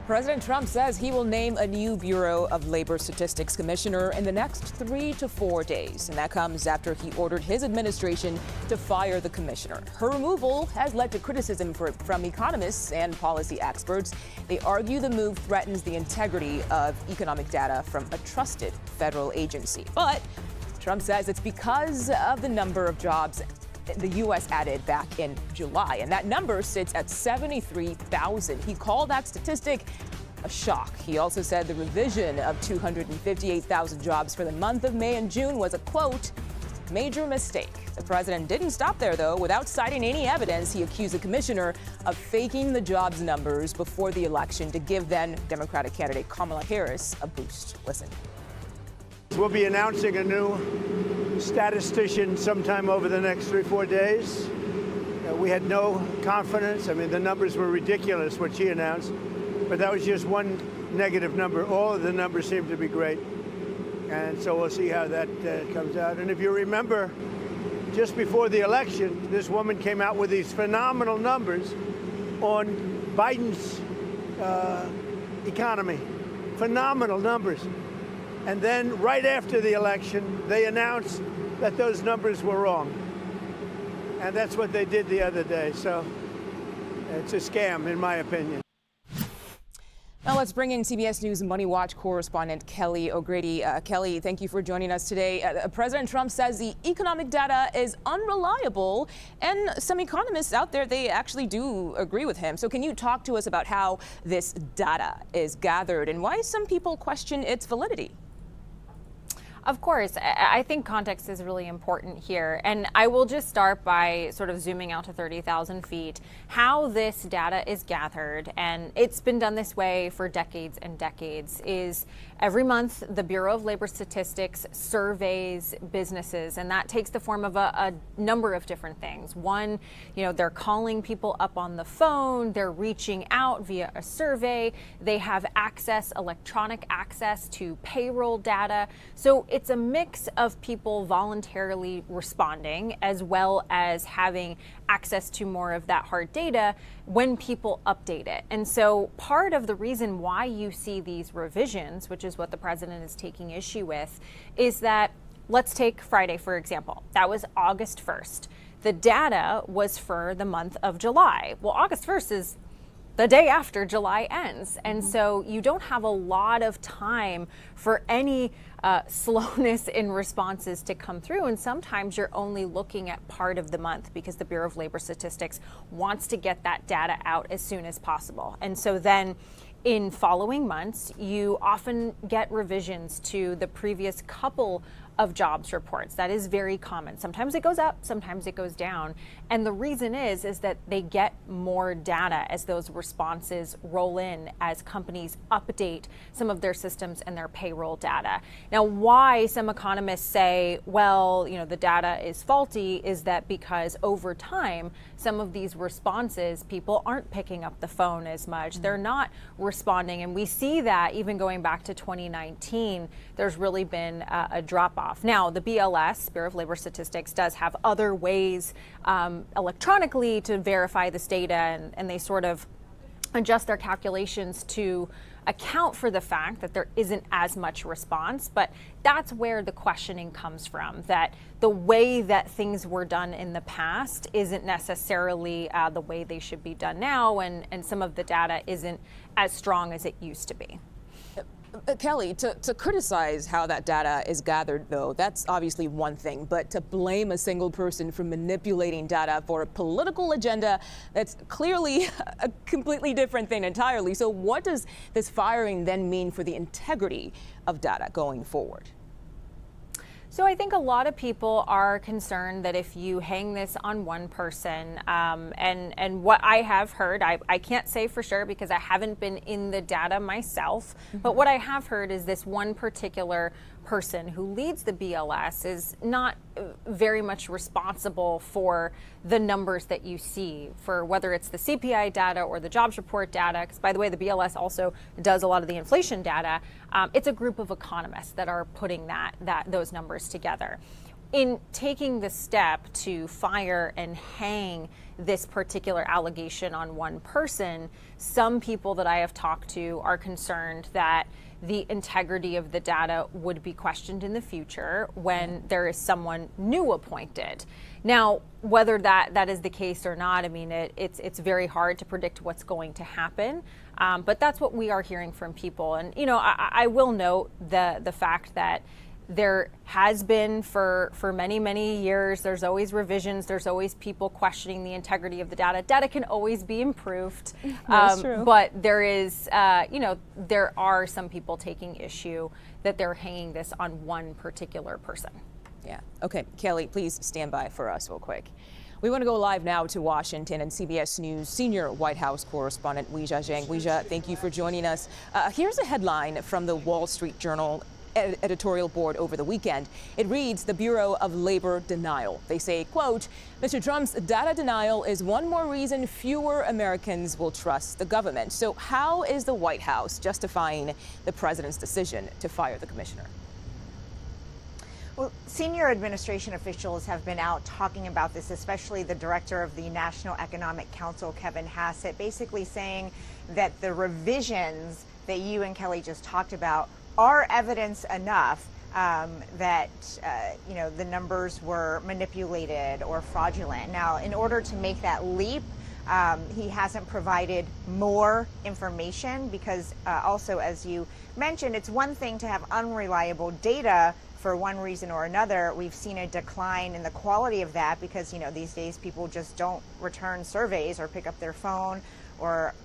President Trump says he will name a new Bureau of Labor Statistics commissioner in the next 3 to 4 days. And that comes after he ordered his administration to fire the commissioner. Her removal has led to criticism from economists and policy experts. They argue the move threatens the integrity of economic data from a trusted federal agency. But Trump says it's because of the number of jobs the U.S. added back in July, and that number sits at 73,000. He called that statistic a shock. He also said the revision of 258,000 jobs for the month of May and June was a, quote, major mistake. The president didn't stop there, though. Without citing any evidence, he accused the commissioner of faking the jobs numbers before the election to give then Democratic candidate Kamala Harris a boost. Listen. We'll be announcing a new statistician sometime over the next 3 or 4 days. We had no confidence. I mean, the numbers were ridiculous, what she announced, but that was just one negative number. All of the numbers seem to be great. And so we'll see how that comes out. And if you remember, just before the election, this woman came out with these phenomenal numbers on Biden's economy. Phenomenal numbers. And then right after the election, they announced that those numbers were wrong. And that's what they did the other day. So it's a scam, in my opinion. Now let's bring in CBS News MoneyWatch correspondent Kelly O'Grady. Kelly, thank you for joining us today. President Trump says the economic data is unreliable, and some economists out there, they actually do agree with him. So can you talk to us about how this data is gathered and why some people question its validity? Of course, I think context is really important here. And I will just start by sort of zooming out to 30,000 feet, how this data is gathered, and it's been done this way for decades and decades, is every month the Bureau of Labor Statistics surveys businesses, and that takes the form of a number of different things. One, they're calling people up on the phone, they're reaching out via a survey, they have access, electronic access to payroll data. So it's a mix of people voluntarily responding as well as having access to more of that hard data when people update it. And so part of the reason why you see these revisions, which is what the president is taking issue with, is that, let's take Friday, for example. That was August 1st. The data was for the month of July. Well, August 1st is the day after July ends. And so you don't have a lot of time for any slowness in responses to come through. And sometimes you're only looking at part of the month because the Bureau of Labor Statistics wants to get that data out as soon as possible. And so then in following months, you often get revisions to the previous couple of jobs reports. That is very common. Sometimes it goes up, sometimes it goes down. And the reason is that they get more data as those responses roll in, as companies update some of their systems and their payroll data. Now, why some economists say, well, the data is faulty, is that because over time, some of these responses, people aren't picking up the phone as much. They're not responding. And we see that even going back to 2019, there's really been a drop-off. Now, the BLS, Bureau of Labor Statistics, does have other ways electronically to verify this data, and they sort of adjust their calculations to account for the fact that there isn't as much response. But that's where the questioning comes from, that the way that things were done in the past isn't necessarily the way they should be done now, and some of the data isn't as strong as it used to be. Kelly, to criticize how that data is gathered, though, that's obviously one thing. But to blame a single person for manipulating data for a political agenda, that's clearly a completely different thing entirely. So what does this firing then mean for the integrity of data going forward? So I think a lot of people are concerned that if you hang this on one person, and what I have heard, I can't say for sure because I haven't been in the data myself, but what I have heard is this one particular person who leads the BLS is not very much responsible for the numbers that you see, for whether it's the CPI data or the jobs report data, because by the way, the BLS also does a lot of the inflation data. It's a group of economists that are putting those numbers together. in taking the step to fire and hang this particular allegation on one person, some people that I have talked to are concerned that the integrity of the data would be questioned in the future when there is someone new appointed. Now, whether that is the case or not, I mean, it's very hard to predict what's going to happen, but that's what we are hearing from people. And, you know, I will note the fact that there has been for many, many years, there's always revisions, there's always people questioning the integrity of the data. Data can always be improved. That's true. But there is, you know, there are some people taking issue that they're hanging this on one particular person. Yeah. Okay, Kelly, please stand by for us real quick. We want to go live now to Washington and CBS News senior White House correspondent Weijia Jiang. Weijia, thank you for joining us. Here's a headline from the Wall Street Journal editorial board over the weekend. It reads, the Bureau of Labor Denial. They say, quote, Mr. Trump's data denial is one more reason fewer Americans will trust the government. So how is the White House justifying the president's decision to fire the commissioner? Well, senior administration officials have been out talking about this, especially the director of the National Economic Council, Kevin Hassett, basically saying that the revisions that you and Kelly just talked about are evidence enough that you know, the numbers were manipulated or fraudulent. Now, in order to make that leap, he hasn't provided more information because also, as you mentioned, it's one thing to have unreliable data for one reason or another. We've seen a decline in the quality of that because, you know, these days people just don't return surveys or pick up their phone or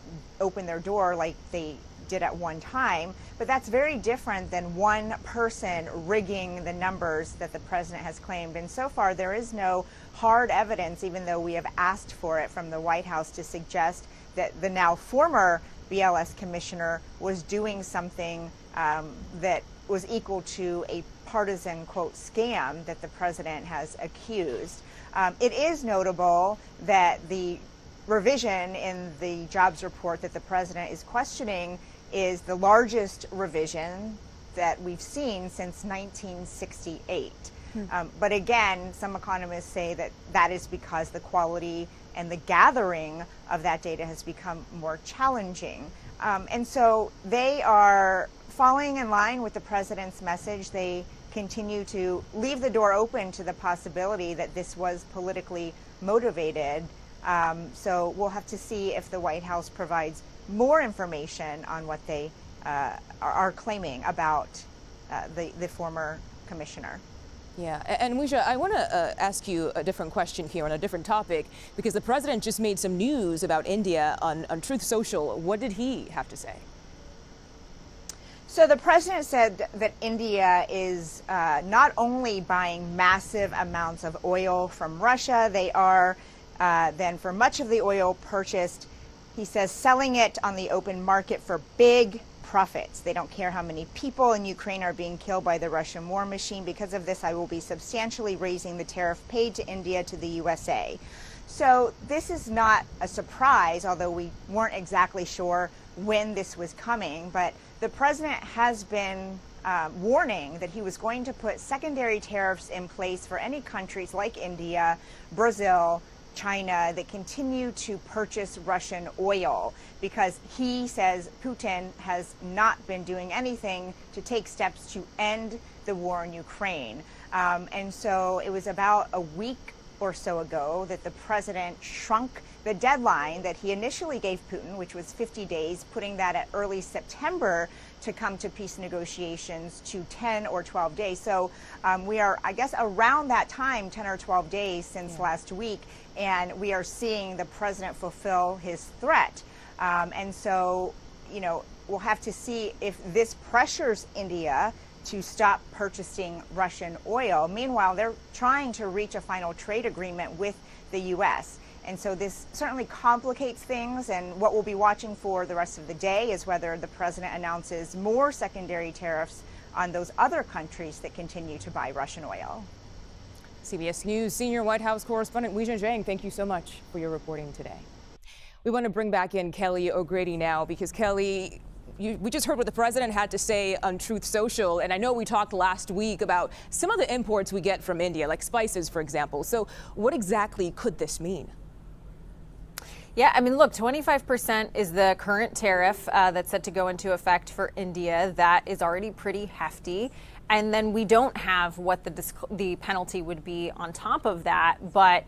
open their door like they did at one time. But that's very different than one person rigging the numbers that the president has claimed. And so far, there is no hard evidence, even though we have asked for it from the White House, to suggest that the now former BLS commissioner was doing something that was equal to a partisan, quote, scam that the president has accused. It is notable that the revision in the jobs report that the president is questioning is the largest revision that we've seen since 1968. But again, some economists say that that is because the quality and the gathering of that data has become more challenging. And so they are falling in line with the president's message. They continue to leave the door open to the possibility that this was politically motivated. So we'll have to see if the White House provides more information on what they are claiming about the former commissioner. Yeah, and Weijia, I want to ask you a different question here on a different topic, because the president just made some news about India on Truth Social. What did he have to say? So the president said that India is not only buying massive amounts of oil from Russia, they are then, for much of the oil purchased, he says, selling it on the open market for big profits. They don't care how many people in Ukraine are being killed by the Russian war machine. Because of this, I will be substantially raising the tariff paid to India to the USA. So this is not a surprise, although we weren't exactly sure when this was coming. But the president has been warning that he was going to put secondary tariffs in place for any countries like India, Brazil, China that continue to purchase Russian oil, because he says Putin has not been doing anything to take steps to end the war in Ukraine. And so it was about a week or so ago that the president shrunk the deadline that he initially gave Putin, which was 50 days, putting that at early September to come to peace negotiations, to 10 or 12 days. So we are, I guess, around that time, 10 or 12 days since last week, and we are seeing the president fulfill his threat. And so, you know, we'll have to see if this pressures India to stop purchasing Russian oil. Meanwhile, they're trying to reach a final trade agreement with the U.S. And so this certainly complicates things, and what we'll be watching for the rest of the day is whether the president announces more secondary tariffs on those other countries that continue to buy Russian oil. CBS News senior White House correspondent Weijia Jiang, thank you so much for your reporting today. We want to bring back in Kelly O'Grady now, because Kelly, we just heard what the president had to say on Truth Social, and I know we talked last week about some of the imports we get from India, like spices, for example. So what exactly could this mean? Yeah, I mean, look, 25% is the current tariff that's set to go into effect for India. That is already pretty hefty. And then we don't have what the penalty would be on top of that, but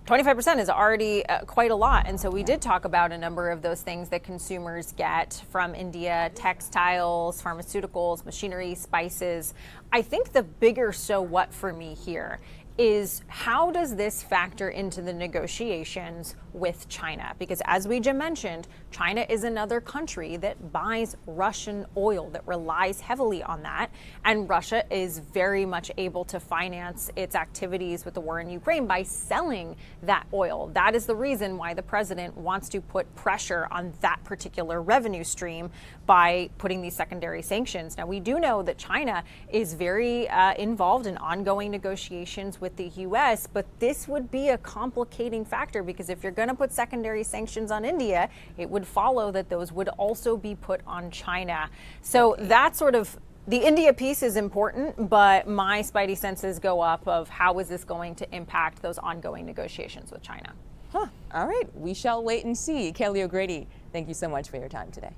25% is already quite a lot. And so we did talk about a number of those things that consumers get from India: textiles, pharmaceuticals, machinery, spices. I think the bigger so what for me here is, how does this factor into the negotiations with China? Because as we just mentioned, China is another country that buys Russian oil, that relies heavily on that. And Russia is very much able to finance its activities with the war in Ukraine by selling that oil. That is the reason why the president wants to put pressure on that particular revenue stream by putting these secondary sanctions. Now, we do know that China is very involved in ongoing negotiations with the U.S., but this would be a complicating factor, because if you're going to put secondary sanctions on India, it would follow that those would also be put on China. So that sort of, the India piece is important, but my spidey senses go up of how is this going to impact those ongoing negotiations with China. All right, we shall wait and see. Kelly O'Grady, thank you so much for your time today.